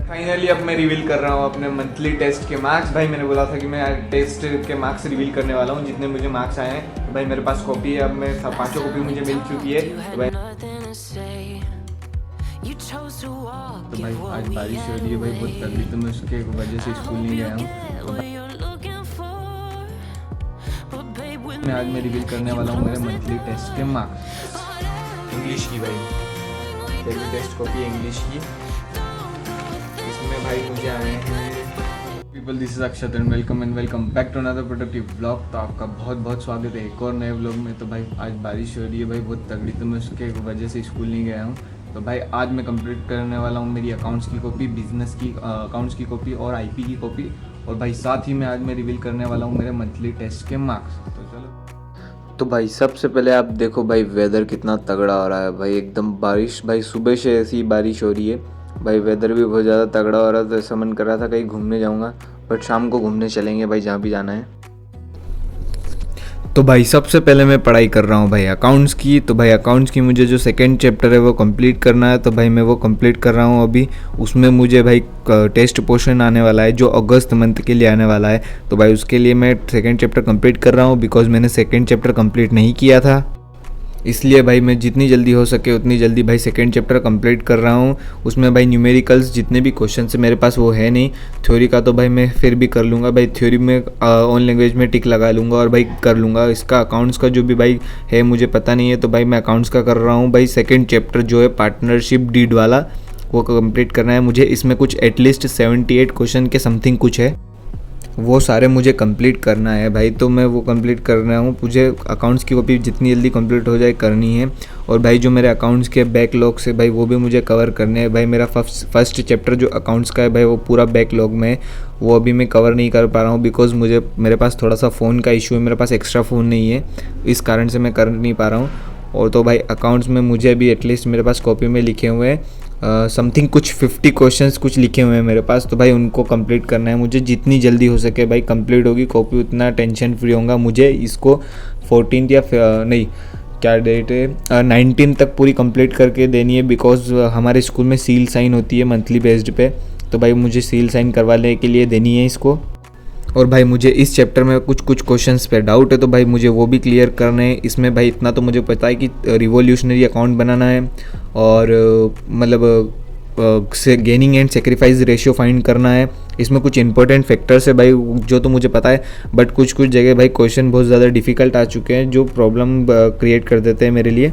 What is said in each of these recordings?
Finally अब मैं reveal कर रहा हूँ अपने मंथली टेस्ट के मार्क्स। भाई मैंने बोला था कि मैं टेस्ट के मार्क्स रिवील करने वाला हूँ, जितने मुझे मार्क्स आए हैं। तो भाई मेरे पास कॉपी है, अब मैं पाँचों कॉपी मुझे मिल चुकी है। तो भाई आज बारिश हो रही है भाई बहुत तगड़ी, तो मैं उसके वजह से स्कूल नहीं गया हूँ। तो आज मैं रिवील करने वाला हूँ मेरे मंथली टेस्ट के मार्क्स। इंग्लिश की भाई पहली टेस्ट कॉपी इंग्लिश की, इसमें भाई मुझे आए हैं people. This is Akshat and welcome back to another productive blog. तो आपका बहुत बहुत स्वागत है एक और नए ब्लॉग में। तो भाई आज बारिश हो रही है भाई बहुत तगड़ी, तो मैं उसके वजह से स्कूल नहीं गया हूँ। तो भाई आज मैं कंप्लीट करने वाला हूँ मेरी अकाउंट्स की कॉपी, बिजनेस की अकाउंट्स की कॉपी और आईपी की कॉपी। और भाई साथ ही में आज मैं रिवील करने वाला हूँ मेरे मंथली टेस्ट के मार्क्स। तो चलो। तो भाई सबसे पहले आप देखो भाई वेदर कितना तगड़ा हो रहा है भाई, एकदम बारिश। भाई सुबह से ऐसी बारिश हो रही है भाई, वेदर भी बहुत ज़्यादा तगड़ा हो रहा था। तो ऐसा मन कर रहा था कहीं घूमने जाऊंगा, बट शाम को घूमने चलेंगे भाई जहाँ भी जाना है। तो भाई सबसे पहले मैं पढ़ाई कर रहा हूँ भाई अकाउंट्स की। तो भाई अकाउंट्स की मुझे जो सेकंड चैप्टर है वो कंप्लीट करना है। तो भाई मैं वो कंप्लीट कर रहा हूँ अभी। उसमें मुझे भाई टेस्ट पोर्शन आने वाला है जो अगस्त मंथ के लिए आने वाला है। तो भाई उसके लिए मैं सेकंड चैप्टर कंप्लीट कर रहा हूँ, बिकॉज मैंने सेकंड चैप्टर कंप्लीट नहीं किया था। इसलिए भाई मैं जितनी जल्दी हो सके उतनी जल्दी भाई सेकंड चैप्टर कंप्लीट कर रहा हूँ। उसमें भाई न्यूमेरिकल्स जितने भी क्वेश्चन है मेरे पास वो है नहीं। थ्योरी का तो भाई मैं फिर भी कर लूँगा भाई, थ्योरी में ऑन लैंग्वेज में टिक लगा लूँगा और भाई कर लूँगा। इसका अकाउंट्स का जो भी भाई है मुझे पता नहीं है, तो भाई मैं अकाउंट्स का कर रहा हूँ भाई। सेकेंड चैप्टर जो है पार्टनरशिप डीड वाला वो कंप्लीट करना है मुझे। इसमें कुछ एटलीस्ट 78 क्वेश्चन के समथिंग कुछ है, वो सारे मुझे कंप्लीट करना है भाई। तो मैं वो कंप्लीट कर रहा हूँ। मुझे अकाउंट्स की कॉपी जितनी जल्दी कंप्लीट हो जाए करनी है। और भाई जो मेरे अकाउंट्स के बैकलॉग से भाई वो भी मुझे कवर करने हैं भाई। मेरा फर्स्ट चैप्टर जो अकाउंट्स का है भाई वो पूरा बैकलॉग में है, वो अभी मैं कवर नहीं कर पा रहा हूँ, बिकॉज मेरे पास थोड़ा सा फ़ोन का इशू है, मेरे पास एक्स्ट्रा फ़ोन नहीं है, इस कारण से मैं कर नहीं पा रहा हूँ। और तो भाई अकाउंट्स में मुझे अभी एटलीस्ट मेरे पास कॉपी में लिखे हुए हैं समथिंग कुछ 50 क्वेश्चंस कुछ लिखे हुए हैं मेरे पास। तो भाई उनको कंप्लीट करना है मुझे, जितनी जल्दी हो सके भाई कंप्लीट होगी कॉपी उतना टेंशन फ्री होगा मुझे। इसको 14 या नहीं क्या डेट है 19 तक पूरी कंप्लीट करके देनी है, बिकॉज हमारे स्कूल में सील साइन होती है मंथली बेस्ड पे। तो भाई मुझे सील साइन करवाने के लिए देनी है इसको। और भाई मुझे इस चैप्टर में कुछ क्वेश्चंस पे डाउट है, तो भाई मुझे वो भी क्लियर करने हैं। इसमें भाई इतना तो मुझे पता है कि रिवोल्यूशनरी अकाउंट बनाना है और मतलब से gaining and sacrifice ratio find करना है। इसमें कुछ इंपॉर्टेंट फैक्टर्स है भाई जो तो मुझे पता है, बट कुछ जगह भाई क्वेश्चन बहुत ज़्यादा डिफिकल्ट आ चुके हैं जो प्रॉब्लम क्रिएट कर देते हैं मेरे लिए।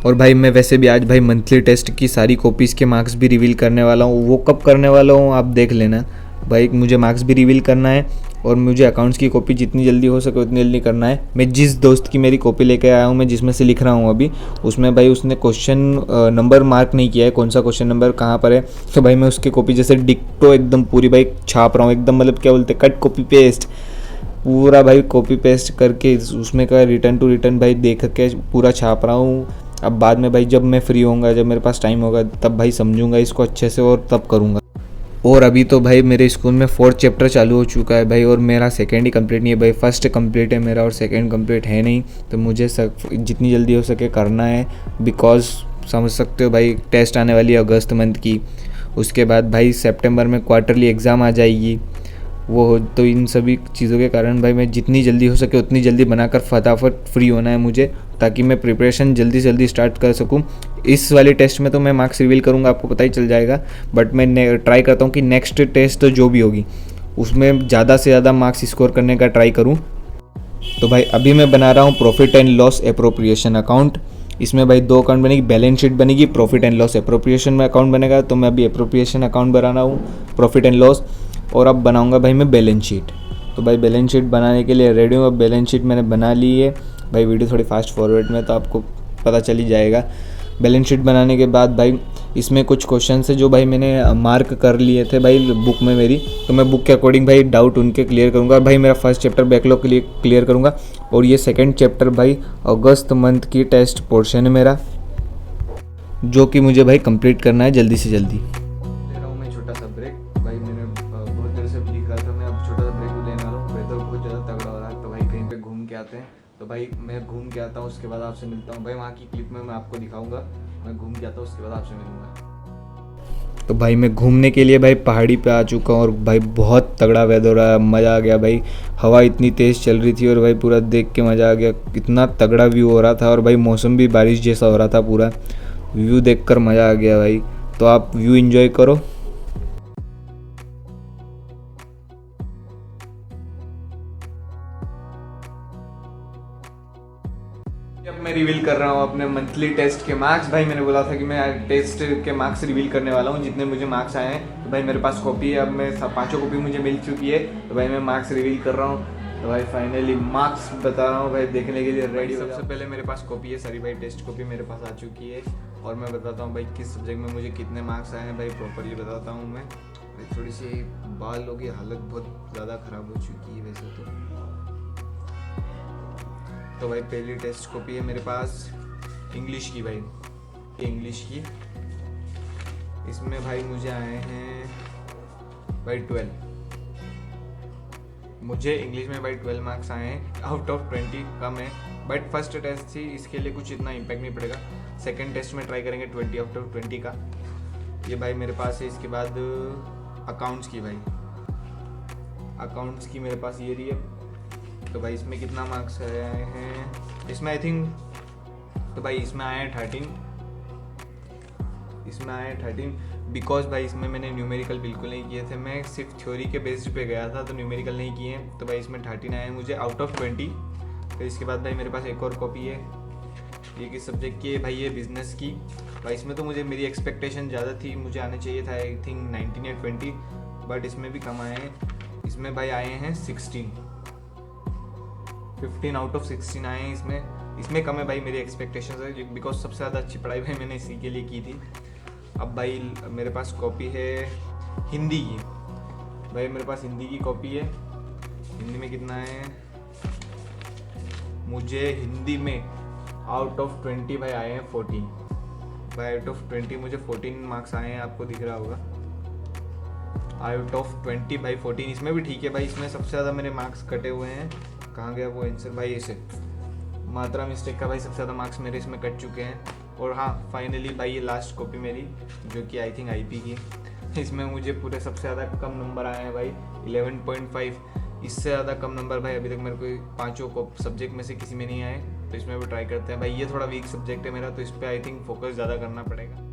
और भाई मैं वैसे भी आज भाई मंथली टेस्ट की सारी कॉपीज़ के मार्क्स भी रिवील करने वाला हूँ। वो कब करने वाला हूँ आप देख लेना भाई। मुझे मार्क्स भी रिवील करना है और मुझे अकाउंट्स की कॉपी जितनी जल्दी हो सके उतनी जल्दी करना है। मैं जिस दोस्त की मेरी कॉपी लेके आया हूँ, मैं जिसमें से लिख रहा हूँ अभी, उसमें भाई उसने क्वेश्चन नंबर मार्क नहीं किया है, कौन सा क्वेश्चन नंबर कहाँ पर है। तो भाई मैं उसकी कॉपी जैसे डिक्टो एकदम पूरी भाई छाप रहा हूँ, एकदम मतलब क्या बोलते हैं कट कॉपी पेस्ट पूरा भाई कॉपी पेस्ट करके उसमें का रिटर्न टू रिटर्न भाई देख के पूरा छाप रहा हूँ। अब बाद में भाई जब मैं फ्री होऊंगा, जब मेरे पास टाइम होगा, तब भाई समझूंगा इसको अच्छे से और तब करूँगा। और अभी तो भाई मेरे स्कूल में 4th चैप्टर चालू हो चुका है भाई, और मेरा सेकंड ही कंप्लीट नहीं है भाई, फर्स्ट कंप्लीट है मेरा और सेकंड कंप्लीट है नहीं। तो मुझे जितनी जल्दी हो सके करना है, बिकॉज समझ सकते हो भाई टेस्ट आने वाली है अगस्त मंथ की। उसके बाद भाई सितंबर में क्वार्टरली एग्ज़ाम आ जाएगी वो। तो इन सभी चीज़ों के कारण भाई मैं जितनी जल्दी हो सके उतनी जल्दी बनाकर फटाफट फ्री होना है मुझे, ताकि मैं प्रिपरेशन जल्दी से जल्दी स्टार्ट कर सकूं। इस वाली टेस्ट में तो मैं मार्क्स रिवील करूंगा, आपको पता ही चल जाएगा, बट मैं ट्राई करता हूं कि नेक्स्ट टेस्ट जो भी होगी उसमें ज़्यादा से ज़्यादा मार्क्स स्कोर करने का ट्राई करूँ। तो भाई अभी मैं बना रहा हूँ profit and loss appropriation account. इसमें भाई 2 अकाउंट बनेगी, बैलेंस शीट बनेगी, प्रॉफिट एंड लॉस एप्रोप्रिएशन में अकाउंट बनेगा। तो मैं अभी एप्रोप्रिएशन अकाउंट बना रहा हूँ, प्रॉफिट एंड लॉस, और अब बनाऊंगा भाई मैं बैलेंस शीट। तो भाई बैलेंस शीट बनाने के लिए रेडी हूँ। अब बैलेंस शीट मैंने बना ली है भाई, वीडियो थोड़ी फास्ट फॉरवर्ड में तो आपको पता चल ही जाएगा। बैलेंस शीट बनाने के बाद भाई इसमें कुछ क्वेश्चन है जो भाई मैंने मार्क कर लिए थे भाई बुक में मेरी, तो मैं बुक के अकॉर्डिंग भाई डाउट उनके क्लियर करूँगा। भाई मेरा फर्स्ट चैप्टर बैकलॉग के लिए क्लियर करूँगा, और ये सेकेंड चैप्टर भाई अगस्त मंथ की टेस्ट पोर्शन है मेरा, जो कि मुझे भाई कंप्लीट करना है जल्दी से जल्दी। ले रहा हूँ मैं छोटा सा ब्रेक भाई, मैंने बहुत देर से लिख रहा था, मैं अब छोटा सा ब्रेक लेने वाला हूँ। वेदर बहुत ज़्यादा तगड़ा हो रहा है, तो भाई कहीं पे घूम के आते हैं। तो भाई मैं घूम के आता हूँ, उसके बाद आपसे मिलता हूँ भाई। वहाँ की क्लिप में मैं आपको दिखाऊंगा, मैं घूम के आता हूँ, उसके बाद आपसे मिलूंगा। तो भाई मैं घूमने के लिए भाई पहाड़ी पे आ चुका हूँ और भाई बहुत तगड़ा वेदर हो रहा है, मज़ा आ गया भाई। हवा इतनी तेज़ चल रही थी और भाई पूरा देख के मज़ा आ गया, इतना तगड़ा व्यू हो रहा था और भाई मौसम भी बारिश जैसा हो रहा था, पूरा व्यू देखकर मज़ा आ गया भाई। तो आप व्यू एंजॉय करो। अब मैं रिवील कर रहा हूँ अपने मंथली टेस्ट के मार्क्स। भाई मैंने बोला था कि मैं टेस्ट के मार्क्स रिवील करने वाला हूँ, जितने मुझे मार्क्स आए हैं। तो भाई मेरे पास कॉपी है, अब मैं पाँचों कॉपी मुझे मिल चुकी है। तो भाई मैं मार्क्स रिवील कर रहा हूँ। तो भाई फाइनली मार्क्स बता रहा हूँ भाई, देखने के लिए रेडी। सबसे पहले मेरे पास कॉपी है सारी भाई, टेस्ट कॉपी मेरे पास आ चुकी है और मैं बताता हूँ भाई किस सब्जेक्ट में मुझे कितने मार्क्स आए हैं भाई, प्रॉपरली बताता हूँ मैं। भाई थोड़ी सी बालों की हालत बहुत ज़्यादा ख़राब हो चुकी है वैसे तो भाई पहली टेस्ट कॉपी है मेरे पास इंग्लिश की भाई, इंग्लिश की। इसमें भाई मुझे आए हैं भाई 12, मुझे इंग्लिश में भाई 12 मार्क्स आए हैं आउट ऑफ 20, कम है। बट फर्स्ट टेस्ट थी, इसके लिए कुछ इतना इम्पैक्ट नहीं पड़ेगा। सेकंड टेस्ट में ट्राई करेंगे 20 आउट ऑफ 20 का। ये भाई मेरे पास है। इसके बाद अकाउंट्स की भाई, अकाउंट्स की मेरे पास ये रही है। तो भाई इसमें कितना मार्क्स आए हैं, इसमें आई थिंक, तो भाई इसमें आए हैं 13, इसमें आए हैं 13 बिकॉज भाई इसमें मैंने न्यूमेरिकल बिल्कुल नहीं किए थे, मैं सिर्फ थ्योरी के बेस्ड पे गया था, तो न्यूमेरिकल नहीं किए हैं। तो भाई इसमें 13 आए हैं मुझे आउट ऑफ 20। फिर इसके बाद भाई मेरे पास एक और कॉपी है, ये किस सब्जेक्ट की है भाई, ये बिजनेस की। भाई इसमें तो मुझे मेरी एक्सपेक्टेशन ज़्यादा थी, मुझे आने चाहिए था आई थिंक 19 या 20, बट इसमें भी कम आए हैं। इसमें भाई आए हैं 15 आउट ऑफ 16 आए हैं इसमें कम है भाई मेरी एक्सपेक्टेशन से, बिकॉज सबसे ज़्यादा अच्छी पढ़ाई भाई मैंने इसी के लिए की थी। अब भाई मेरे पास कॉपी है हिंदी की, भाई मेरे पास हिंदी की कॉपी है। हिंदी में कितना है, मुझे हिंदी में आउट ऑफ 20 भाई आए हैं 14, भाई आउट ऑफ 20 मुझे 14 मार्क्स आए हैं, आपको दिख रहा होगा आउट ऑफ 20 भाई 14। इसमें भी ठीक है भाई, इसमें सबसे ज़्यादा मेरे मार्क्स कटे हुए हैं। कहाँ गया वो आंसर भाई, ऐसे मात्रा मिस्टेक का भाई सबसे ज़्यादा मार्क्स मेरे इसमें कट चुके हैं। और हाँ फाइनली भाई ये लास्ट कॉपी मेरी, जो कि आई थिंक आईपी की, इसमें मुझे पूरे सबसे ज़्यादा कम नंबर आए हैं भाई 11.5। इससे ज़्यादा कम नंबर भाई अभी तक मेरे को पाँचों सब्जेक्ट में से किसी में नहीं आए। तो इसमें भी ट्राई करते हैं भाई, ये थोड़ा वीक सब्जेक्ट है मेरा, तो इस पर आई थिंक फोकस ज़्यादा करना पड़ेगा।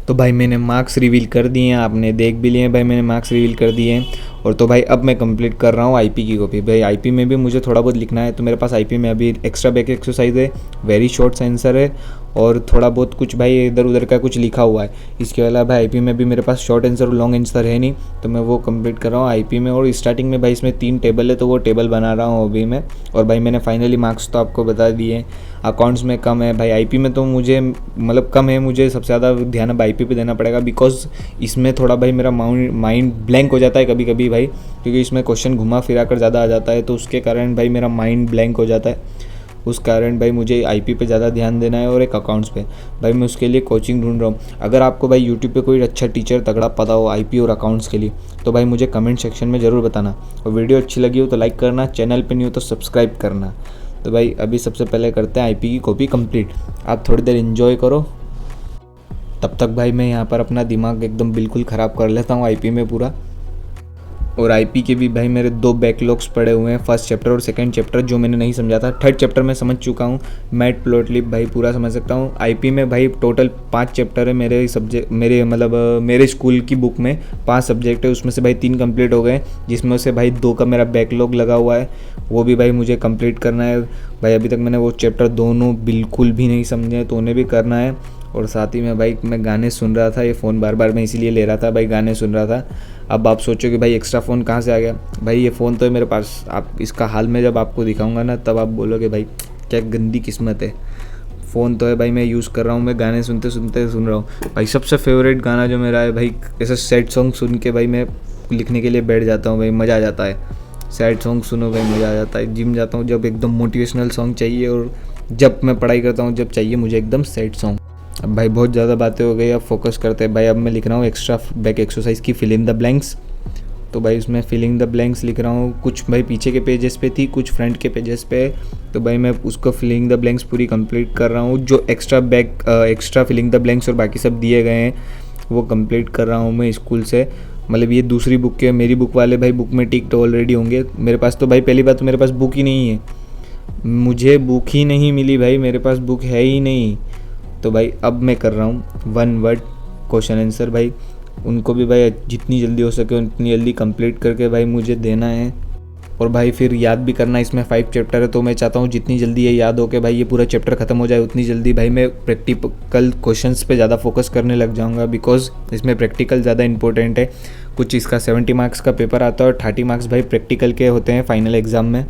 तो भाई मैंने मार्क्स रिवील कर दिए हैं, आपने देख भी लिए हैं भाई, मैंने मार्क्स रिवील कर दिए हैं। और तो भाई अब मैं कंप्लीट कर रहा हूँ आईपी की कॉपी। भाई आईपी में भी मुझे थोड़ा बहुत लिखना है, तो मेरे पास आईपी में अभी एक्स्ट्रा बैक एक्सरसाइज है, वेरी शॉर्ट आंसर है और थोड़ा बहुत कुछ भाई इधर उधर का कुछ लिखा हुआ है। इसके अलावा भाई आईपी में भी मेरे पास शॉर्ट आंसर और लॉन्ग आंसर है नहीं, तो मैं वो कंप्लीट कर रहा हूँ आईपी में। और स्टार्टिंग में भाई इसमें 3 टेबल है, तो वो टेबल बना रहा हूँ अभी मैं। और भाई मैंने फाइनली मार्क्स तो आपको बता दिए। अकाउंट्स में कम है भाई, आईपी में तो मुझे मतलब कम है, मुझे सबसे ज़्यादा ध्यान अब आईपी पे देना पड़ेगा, बिकॉज इसमें थोड़ा भाई मेरा माइंड ब्लैंक हो जाता है कभी कभी भाई, क्योंकि इसमें क्वेश्चन घुमा फिरा कर ज़्यादा आ जाता है, तो उसके कारण भाई मेरा माइंड ब्लैंक हो जाता है। उस कारण भाई मुझे आईपी पे ज़्यादा ध्यान देना है और एक अकाउंट्स पे। भाई मैं उसके लिए कोचिंग ढूंढ रहा हूँ। अगर आपको भाई यूट्यूब पे कोई अच्छा टीचर तगड़ा पता हो आईपी और अकाउंट्स के लिए, तो भाई मुझे कमेंट सेक्शन में ज़रूर बताना। और वीडियो अच्छी लगी हो तो लाइक करना, चैनल पे नहीं हो तो सब्सक्राइब करना। तो भाई अभी सबसे पहले करते हैं आईपी की कॉपी कंप्लीट। आप थोड़ी देर इन्जॉय करो, तब तक भाई मैं यहाँ पर अपना दिमाग एकदम बिल्कुल ख़राब कर लेता हूँ आईपी में पूरा। और आईपी के भी भाई मेरे 2 बैकलॉग्स पड़े हुए हैं, फर्स्ट चैप्टर और सेकंड चैप्टर, जो मैंने नहीं समझा था। थर्ड चैप्टर में समझ चुका हूँ, मैटप्लोटलिब भाई पूरा समझ सकता हूँ। आईपी में भाई टोटल 5 चैप्टर है मेरे सब्जेक्ट, मेरे स्कूल की बुक में 5 सब्जेक्ट है, उसमें से भाई 3 कंप्लीट हो गए, जिसमें से भाई 2 का मेरा बैकलॉग लगा हुआ है, वो भी भाई मुझे कंप्लीट करना है भाई। अभी तक मैंने वो चैप्टर दोनों बिल्कुल भी नहीं समझे, तो उन्हें भी करना है। और साथ ही में भाई मैं गाने सुन रहा था, ये फ़ोन बार बार मैं इसीलिए ले रहा था भाई, गाने सुन रहा था। अब आप सोचो कि भाई एक्स्ट्रा फ़ोन कहाँ से आ गया, भाई ये फ़ोन तो है मेरे पास। आप इसका हाल में जब आपको दिखाऊंगा ना, तब आप बोलोगे भाई क्या गंदी किस्मत है। फ़ोन तो है भाई, मैं यूज़ कर रहा हूँ, मैं गाने सुनते सुनते सुन रहा हूँ भाई। सबसे फेवरेट गाना जो मेरा है भाई, ऐसे सैड सॉन्ग सुन के भाई मैं लिखने के लिए बैठ जाता हूँ भाई, मज़ा आ जाता है। सैड सॉन्ग सुनो भाई, मज़ा आ जाता है। जिम जाता हूँ जब एकदम मोटिवेशनल सॉन्ग चाहिए, और जब मैं पढ़ाई करता हूँ जब चाहिए मुझे एकदम सैड सॉन्ग। अब भाई बहुत ज़्यादा बातें हो गई, अब फोकस करते हैं भाई। अब मैं लिख रहा हूँ एक्स्ट्रा बैक एक्सरसाइज की फिल इन द ब्लैंक्स। तो भाई उसमें फिलिंग द ब्लैंक्स लिख रहा हूँ। कुछ भाई पीछे के पेजेस पे थी, कुछ फ्रंट के पेजेस पे, तो भाई मैं उसको फिलिंग द ब्लैंक्स पूरी कंप्लीट कर रहा हूँ। जो एक्स्ट्रा फिलिंग द ब्लैंक्स और बाकी सब दिए गए हैं वो कंप्लीट कर रहा हूँ मैं स्कूल से। मतलब ये दूसरी बुक के, मेरी बुक वाले भाई बुक में टिक तो ऑलरेडी होंगे। मेरे पास तो भाई पहली बात तो मेरे पास बुक ही नहीं है, मुझे बुक ही नहीं मिली भाई, मेरे पास बुक है ही नहीं। तो भाई अब मैं कर रहा हूँ 1 वर्ड क्वेश्चन आंसर भाई, उनको भी भाई जितनी जल्दी हो सके उतनी जल्दी कंप्लीट करके भाई मुझे देना है। और भाई फिर याद भी करना, इसमें 5 चैप्टर है, तो मैं चाहता हूँ जितनी जल्दी ये याद हो के भाई ये पूरा चैप्टर ख़त्म हो जाए उतनी जल्दी भाई मैं प्रैक्टिकल क्वेश्चंस पे ज़्यादा फोकस करने लग जाऊँगा, बिकॉज इसमें प्रैक्टिकल ज़्यादा इंपॉर्टेंट है। कुछ इसका 70 मार्क्स का पेपर आता है और 30 मार्क्स भाई प्रैक्टिकल के होते हैं फाइनल एग्ज़ाम में।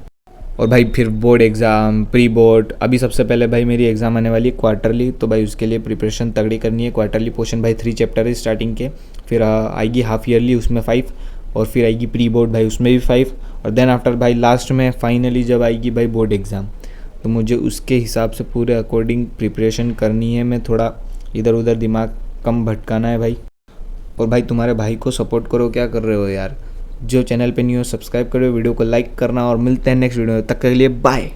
और भाई फिर बोर्ड एग्ज़ाम, प्री बोर्ड, अभी सबसे पहले भाई मेरी एग्ज़ाम आने वाली है क्वार्टरली, तो भाई उसके लिए प्रिपरेशन तगड़ी करनी है। क्वार्टरली पोर्शन भाई 3 चैप्टर है स्टार्टिंग के, फिर आएगी हाफ ईयरली उसमें 5, और फिर आएगी प्री बोर्ड भाई उसमें भी 5, और देन आफ्टर भाई लास्ट में फाइनली जब आएगी भाई बोर्ड एग्ज़ाम, तो मुझे उसके हिसाब से पूरे अकॉर्डिंग प्रिपरेशन करनी है। मैं थोड़ा इधर उधर दिमाग कम भटकाना है भाई। और भाई तुम्हारे भाई को सपोर्ट करो, क्या कर रहे हो यार। जो चैनल पे नहीं हो सब्सक्राइब करो, वीडियो को लाइक करना, और मिलते हैं नेक्स्ट वीडियो में, तब तक के लिए बाय।